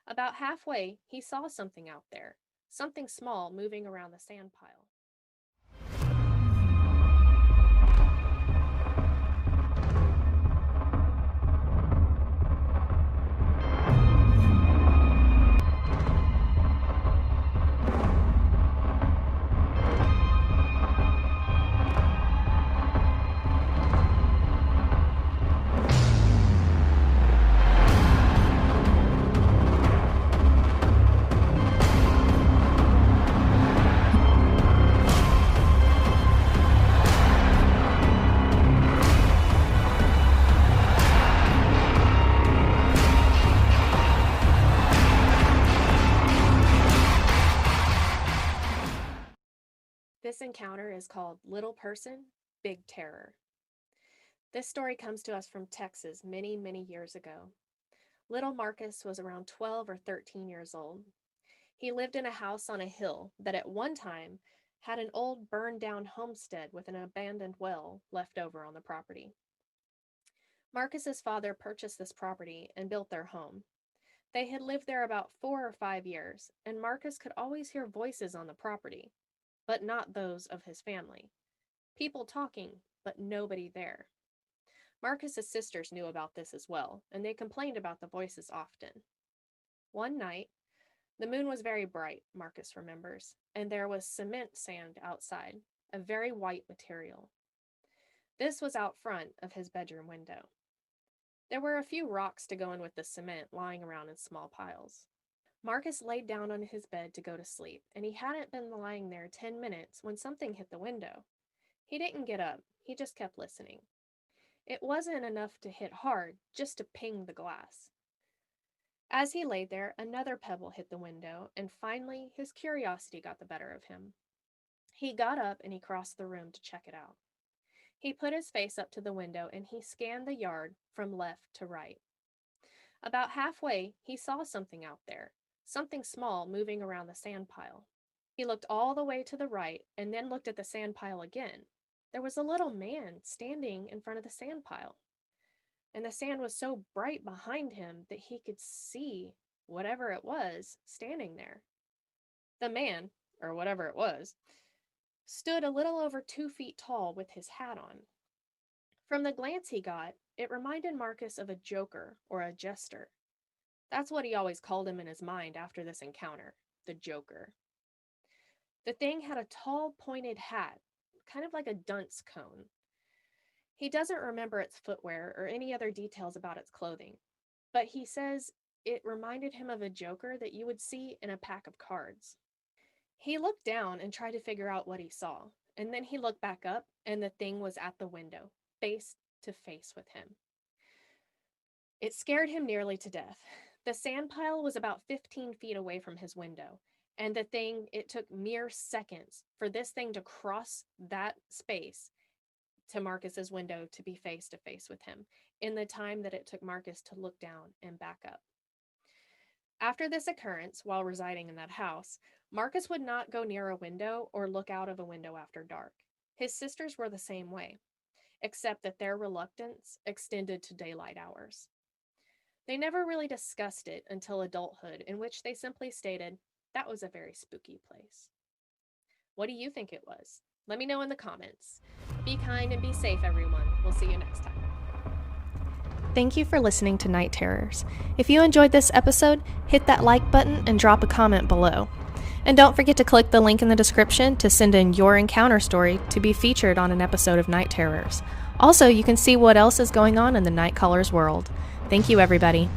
About halfway, he saw something out there, something small moving around the sand pile. This encounter is called Little Person, Big Terror. This story comes to us from Texas many, many years ago. Little Marcus was around 12 or 13 years old. He lived in a house on a hill that at one time had an old burned down homestead with an abandoned well left over on the property. Marcus's father purchased this property and built their home. They had lived there about 4 or 5 years, and Marcus could always hear voices on the property, but not those of his family. People talking, but nobody there. Marcus's sisters knew about this as well, and they complained about the voices often. One night, the moon was very bright, Marcus remembers, and there was cement sand outside, a very white material. This was out front of his bedroom window. There were a few rocks to go in with the cement lying around in small piles. Marcus laid down on his bed to go to sleep, and he hadn't been lying there 10 minutes when something hit the window. He didn't get up, he just kept listening. It wasn't enough to hit hard, just to ping the glass. As he lay there, another pebble hit the window, and finally his curiosity got the better of him. He got up and he crossed the room to check it out. He put his face up to the window and he scanned the yard from left to right. About halfway, he saw something out there, something small moving around the sand pile. He looked all the way to the right and then looked at the sand pile again. There was a little man standing in front of the sand pile, and the sand was so bright behind him that he could see whatever it was standing there. The man, or whatever it was, stood a little over 2 feet tall with his hat on. From the glance he got, it reminded Marcus of a joker or a jester. That's what he always called him in his mind after this encounter, the Joker. The thing had a tall, pointed hat, kind of like a dunce cone. He doesn't remember its footwear or any other details about its clothing, but he says it reminded him of a joker that you would see in a pack of cards. He looked down and tried to figure out what he saw, and then he looked back up, and the thing was at the window, face to face with him. It scared him nearly to death. The sand pile was about 15 feet away from his window, and it took mere seconds for this thing to cross that space to Marcus's window to be face to face with him, in the time that it took Marcus to look down and back up. After this occurrence, while residing in that house, Marcus would not go near a window or look out of a window after dark. His sisters were the same way, except that their reluctance extended to daylight hours. They never really discussed it until adulthood, in which they simply stated, that was a very spooky place. What do you think it was? Let me know in the comments. Be kind and be safe, everyone. We'll see you next time. Thank you for listening to Nite Terrors. If you enjoyed this episode, hit that like button and drop a comment below. And don't forget to click the link in the description to send in your encounter story to be featured on an episode of Nite Terrors. Also, you can see what else is going on in the Night Callers world. Thank you, everybody.